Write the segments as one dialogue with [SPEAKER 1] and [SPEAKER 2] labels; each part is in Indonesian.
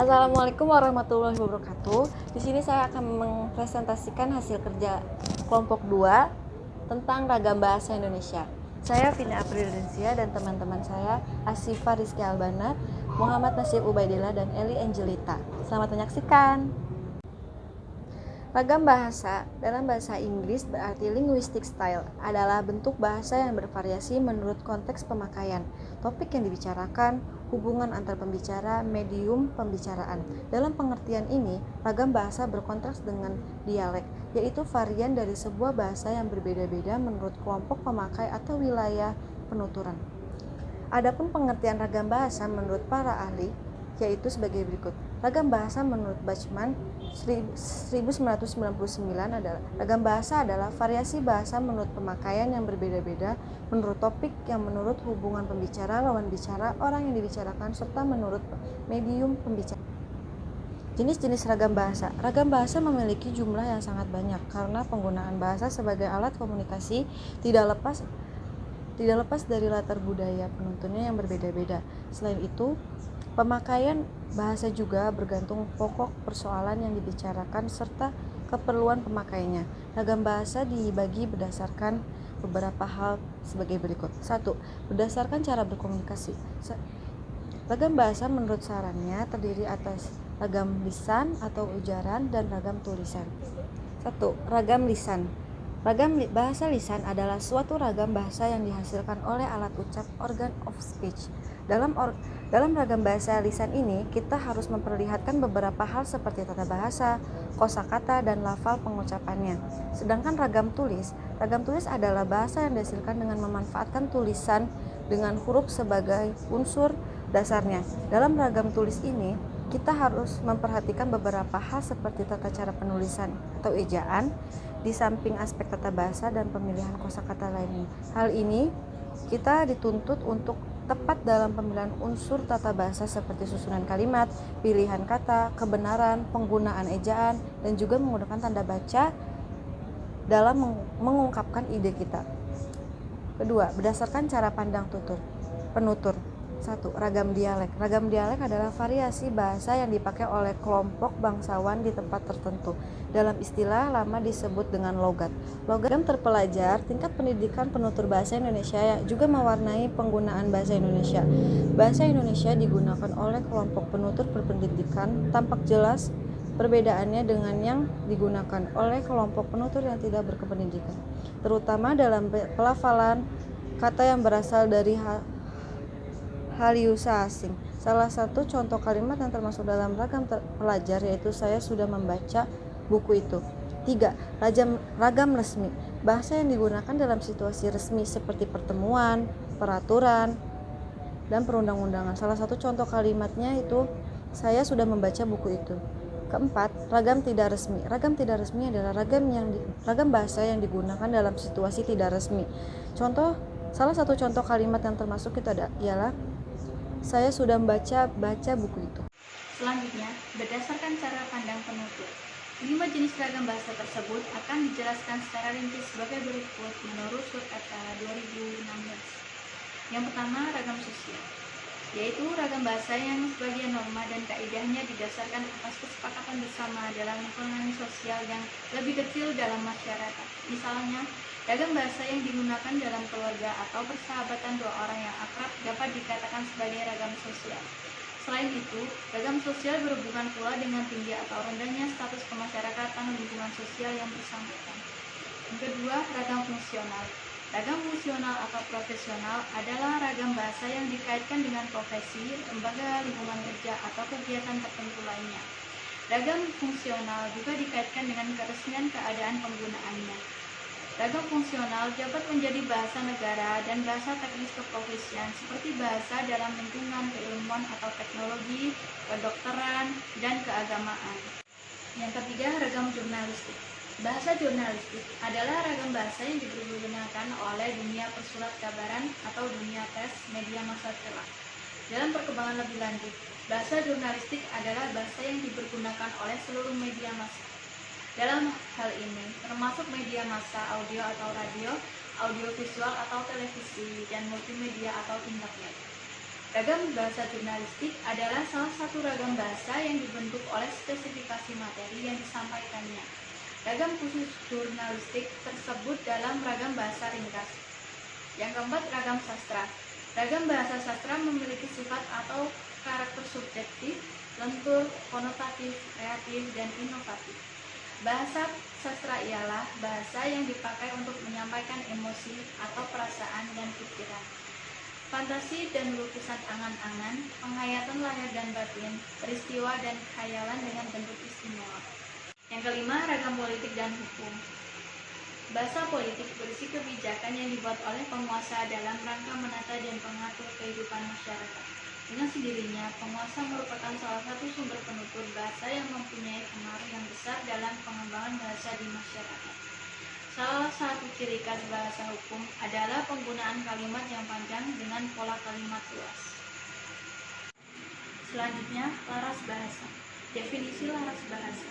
[SPEAKER 1] Assalamualaikum warahmatullahi wabarakatuh. Di sini saya akan mempresentasikan hasil kerja kelompok 2 tentang ragam bahasa Indonesia. Saya Vina Aprilinsia dan teman-teman saya Asifa Rizky Albana, Muhammad Nasib Ubaidillah dan Eli Angelita. Selamat menyaksikan. Ragam bahasa dalam bahasa Inggris berarti linguistic style, adalah bentuk bahasa yang bervariasi menurut konteks pemakaian, topik yang dibicarakan, hubungan antar pembicara, medium pembicaraan. Dalam pengertian ini, ragam bahasa berkontras dengan dialek, yaitu varian dari sebuah bahasa yang berbeda-beda menurut kelompok pemakai atau wilayah penuturan. Adapun pengertian ragam bahasa menurut para ahli yaitu sebagai berikut. Ragam bahasa menurut Bachmann 1999 adalah ragam bahasa adalah variasi bahasa menurut pemakaian yang berbeda-beda, menurut topik yang menurut hubungan pembicara, lawan bicara, orang yang dibicarakan, serta menurut medium pembicara. Jenis-jenis ragam bahasa. Ragam bahasa memiliki jumlah yang sangat banyak karena penggunaan bahasa sebagai alat komunikasi tidak lepas dari latar budaya penuntunnya yang berbeda-beda. Selain itu, pemakaian bahasa juga bergantung pokok persoalan yang dibicarakan serta keperluan pemakainya. Ragam bahasa dibagi berdasarkan beberapa hal sebagai berikut. 1. Berdasarkan cara berkomunikasi. Ragam bahasa menurut sarannya terdiri atas ragam lisan atau ujaran dan ragam tulisan. 1. Ragam lisan. Ragam bahasa lisan adalah suatu ragam bahasa yang dihasilkan oleh alat ucap organ of speech. Dalam ragam bahasa lisan ini, kita harus memperlihatkan beberapa hal seperti tata bahasa, kosakata, dan lafal pengucapannya. Sedangkan ragam tulis adalah bahasa yang dihasilkan dengan memanfaatkan tulisan dengan huruf sebagai unsur dasarnya. Dalam ragam tulis ini, kita harus memperhatikan beberapa hal seperti tata cara penulisan atau ejaan, di samping aspek tata bahasa dan pemilihan kosakata lainnya. Hal ini kita dituntut untuk tepat dalam pemilihan unsur tata bahasa seperti susunan kalimat, pilihan kata, kebenaran, penggunaan ejaan, dan juga menggunakan tanda baca dalam mengungkapkan ide kita. Kedua, berdasarkan cara pandang penutur. 1. Ragam dialek. Ragam dialek adalah variasi bahasa yang dipakai oleh kelompok bangsawan di tempat tertentu. Dalam istilah lama disebut dengan logat. Logat terpelajar, tingkat pendidikan penutur bahasa Indonesia juga mewarnai penggunaan bahasa Indonesia. Bahasa Indonesia digunakan oleh kelompok penutur berpendidikan, tampak jelas perbedaannya dengan yang digunakan oleh kelompok penutur yang tidak berpendidikan, terutama dalam pelafalan kata yang berasal dari halieusa asing. Salah satu contoh kalimat yang termasuk dalam ragam pelajar yaitu saya sudah membaca buku itu. 3. Ragam resmi. Bahasa yang digunakan dalam situasi resmi seperti pertemuan, peraturan, dan perundang-undangan. Salah satu contoh kalimatnya itu saya sudah membaca buku itu. Keempat, ragam tidak resmi. Ragam tidak resmi adalah ragam bahasa yang digunakan dalam situasi tidak resmi. Salah satu contoh kalimat yang termasuk itu ialah saya sudah baca buku itu.
[SPEAKER 2] Selanjutnya, berdasarkan cara pandang penutur, 5 jenis ragam bahasa tersebut akan dijelaskan secara rinci sebagai berikut menurut Surkata 2016. Yang pertama, ragam sosial, yaitu ragam bahasa yang sebagian norma dan kaidahnya didasarkan atas kesepakatan bersama dalam lingkungan sosial yang lebih kecil dalam masyarakat. Misalnya, ragam bahasa yang digunakan dalam keluarga atau persahabatan dua orang yang akrab dapat dikatakan sebagai ragam sosial. Selain itu, ragam sosial berhubungan pula dengan tinggi atau rendahnya status kemasyarakatan lingkungan sosial yang bersangkutan. Yang kedua, ragam fungsional. Ragam fungsional atau profesional adalah ragam bahasa yang dikaitkan dengan profesi, lembaga, lingkungan kerja, atau kegiatan tertentu lainnya. Ragam fungsional juga dikaitkan dengan keresmian keadaan penggunaannya. Ragam fungsional dapat menjadi bahasa negara dan bahasa teknis keprofesian seperti bahasa dalam lingkungan keilmuan atau teknologi, kedokteran, dan keagamaan. Yang ketiga, ragam jurnalistik. Bahasa jurnalistik adalah ragam bahasa yang digunakan oleh dunia persurat kabaran atau dunia pers media massa cerak. Dalam perkembangan lebih lanjut, bahasa jurnalistik adalah bahasa yang dipergunakan oleh seluruh media massa. Dalam hal ini, termasuk media massa audio atau radio, audiovisual atau televisi, dan multimedia atau internet. Ragam bahasa jurnalistik adalah salah satu ragam bahasa yang dibentuk oleh spesifikasi materi yang disampaikannya. Ragam khusus jurnalistik tersebut dalam ragam bahasa ringkas. Yang keempat, ragam sastra. Ragam bahasa sastra memiliki sifat atau karakter subjektif, lentur, konotatif, kreatif, dan inovatif. Bahasa sastra ialah bahasa yang dipakai untuk menyampaikan emosi atau perasaan dan pikiran, fantasi dan lukisan angan-angan, penghayatan lahir dan batin, peristiwa dan khayalan dengan bentuk istimewa. Yang kelima, ragam politik dan hukum. Bahasa politik berisi kebijakan yang dibuat oleh penguasa dalam rangka menata dan mengatur kehidupan masyarakat. Dengan sendirinya, penguasa merupakan salah satu sumber penutur bahasa yang mempunyai pengaruh yang besar dalam pengembangan bahasa di masyarakat. Salah satu ciri khas bahasa hukum adalah penggunaan kalimat yang panjang dengan pola kalimat luas. Selanjutnya, laras bahasa. Definisi laras bahasa.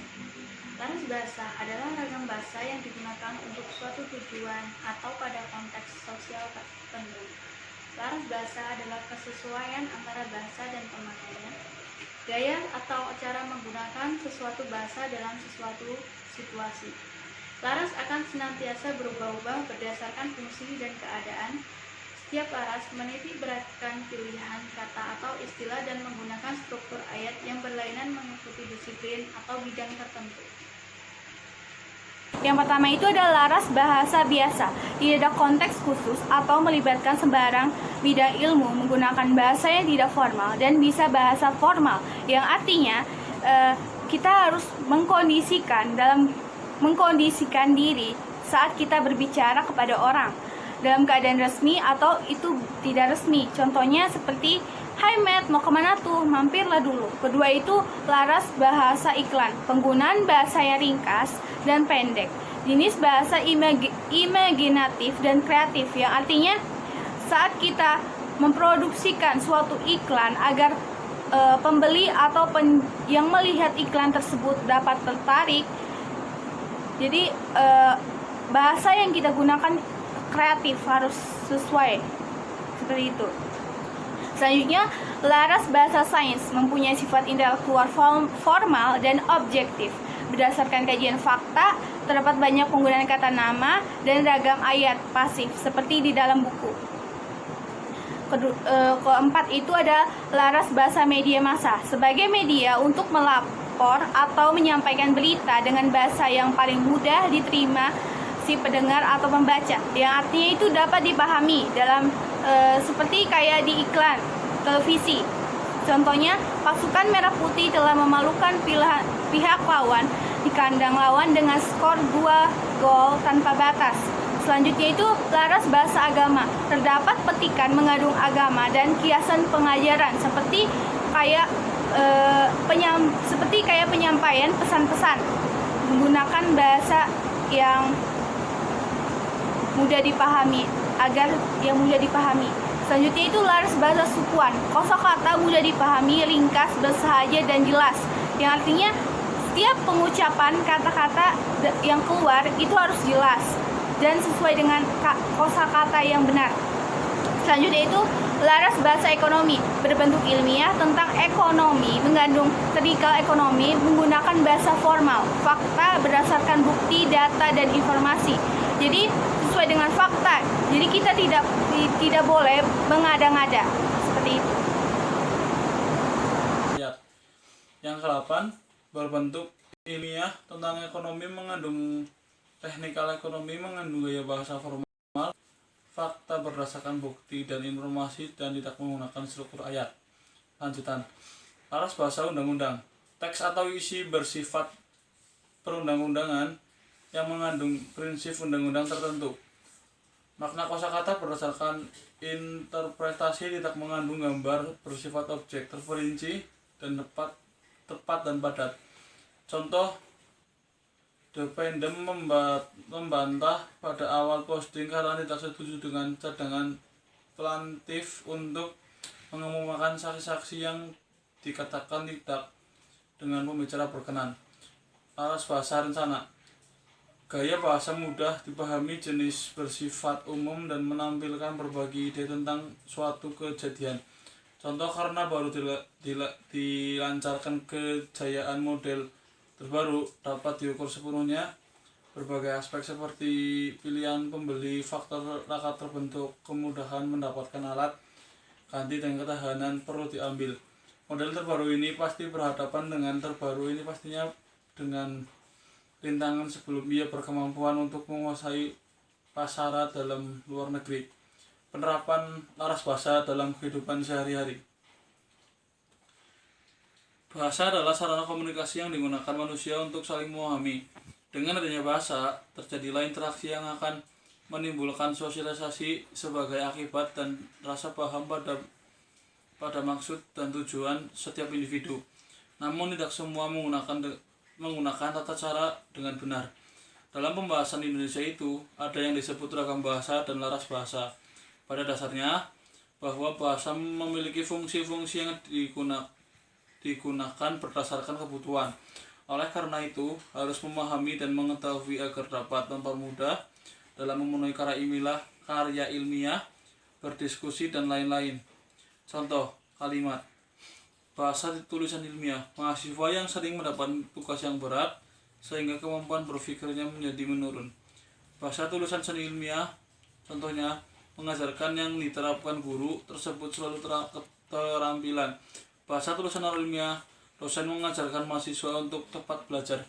[SPEAKER 2] Laras bahasa adalah ragam bahasa yang digunakan untuk suatu tujuan atau pada konteks sosial tertentu. Laras bahasa adalah kesesuaian antara bahasa dan pemakaian, gaya atau cara menggunakan sesuatu bahasa dalam sesuatu situasi. Laras akan senantiasa berubah-ubah berdasarkan fungsi dan keadaan. Setiap laras menitik beratkan pilihan kata atau istilah dan menggunakan struktur ayat yang berlainan mengikuti disiplin atau bidang tertentu. Yang pertama itu adalah laras bahasa biasa, tidak ada konteks khusus atau melibatkan sembarang bidang ilmu, menggunakan bahasa yang tidak formal dan bisa bahasa formal, yang artinya kita harus mengkondisikan diri saat kita berbicara kepada orang dalam keadaan resmi atau itu tidak resmi. Contohnya seperti, "Hai Matt, mau kemana tuh? Mampirlah dulu." Kedua itu laras bahasa iklan, penggunaan bahasa yang ringkas dan pendek. Jenis bahasa imaginatif dan kreatif, yang artinya saat kita memproduksikan suatu iklan agar pembeli atau yang melihat iklan tersebut dapat tertarik. Jadi bahasa yang kita gunakan kreatif, harus sesuai seperti itu. Selanjutnya, laras bahasa sains mempunyai sifat intelektual formal dan objektif. Berdasarkan kajian fakta, terdapat banyak penggunaan kata nama dan ragam ayat pasif seperti di dalam buku. Keempat itu ada laras bahasa media massa, sebagai media untuk melapor atau menyampaikan berita dengan bahasa yang paling mudah diterima si pendengar atau pembaca, yang artinya itu dapat dipahami dalam seperti kayak di iklan televisi. Contohnya, pasukan merah putih telah memalukan pihak lawan di kandang lawan dengan skor 2 gol tanpa batas. Selanjutnya itu laras bahasa agama. Terdapat petikan mengandung agama dan kiasan pengajaran seperti kayak penyampaian pesan-pesan, menggunakan bahasa yang mudah dipahami, agar yang mudah dipahami. Selanjutnya itu laras bahasa sukuan. Kosakata mudah dipahami, ringkas, bersahaja dan jelas, yang artinya setiap pengucapan kata-kata yang keluar itu harus jelas dan sesuai dengan kosakata yang benar. Selanjutnya itu laras bahasa ekonomi, berbentuk ilmiah tentang ekonomi, mengandung teknikal ekonomi, menggunakan bahasa formal, fakta berdasarkan bukti, data dan informasi. Jadi sesuai dengan fakta. Jadi kita tidak boleh mengada-ngada seperti itu.
[SPEAKER 3] Yang ke-8, berbentuk ilmiah tentang ekonomi, mengandung teknikal ekonomi, mengandung gaya bahasa formal, fakta berdasarkan bukti dan informasi, dan tidak menggunakan struktur ayat. Lanjutan, laras bahasa undang-undang, teks atau isi bersifat perundang-undangan yang mengandung prinsip undang-undang tertentu. Makna kosakata berdasarkan interpretasi, tidak mengandung gambar, bersifat objek, terperinci dan tepat dan padat. Contoh, The Pendem membantah pada awal posting karena tidak setuju dengan cadangan plaintif untuk mengemukakan saksi-saksi yang dikatakan tidak dengan pembicara berkenan. Laras bahasa rencana, gaya bahasa mudah dipahami, jenis bersifat umum dan menampilkan berbagai ide tentang suatu kejadian. Contoh karena baru dilancarkan kejayaan model terbaru dapat diukur sepenuhnya berbagai aspek seperti pilihan pembeli, faktor raka terbentuk, kemudahan mendapatkan alat, ganti dan ketahanan perlu diambil. Model terbaru ini pasti berhadapan dengan terbaru ini pastinya dengan rintangan sebelum ia berkemampuan untuk menguasai pasaran dalam luar negeri. Penerapan laras bahasa dalam kehidupan sehari-hari. Bahasa adalah sarana komunikasi yang digunakan manusia untuk saling memahami. Dengan adanya bahasa, terjadilah interaksi yang akan menimbulkan sosialisasi sebagai akibat dan rasa paham pada maksud dan tujuan setiap individu. Namun tidak semua menggunakan tata cara dengan benar. Dalam pembahasan Indonesia itu, ada yang disebut ragam bahasa dan laras bahasa. Pada dasarnya, bahwa bahasa memiliki fungsi-fungsi yang digunakan berdasarkan kebutuhan. Oleh karena itu, harus memahami dan mengetahui agar dapat mempermudah dalam memenuhi karya ilmiah, berdiskusi, dan lain-lain. Contoh, kalimat. Bahasa tulisan ilmiah. Mahasiswa yang sering mendapat tugas yang berat, sehingga kemampuan berpikirnya menjadi menurun. Bahasa tulisan seni ilmiah, contohnya, mengajarkan yang diterapkan guru tersebut selalu keterampilan. Bahasa tulisan ilmiah, dosen mengajarkan mahasiswa untuk tepat belajar.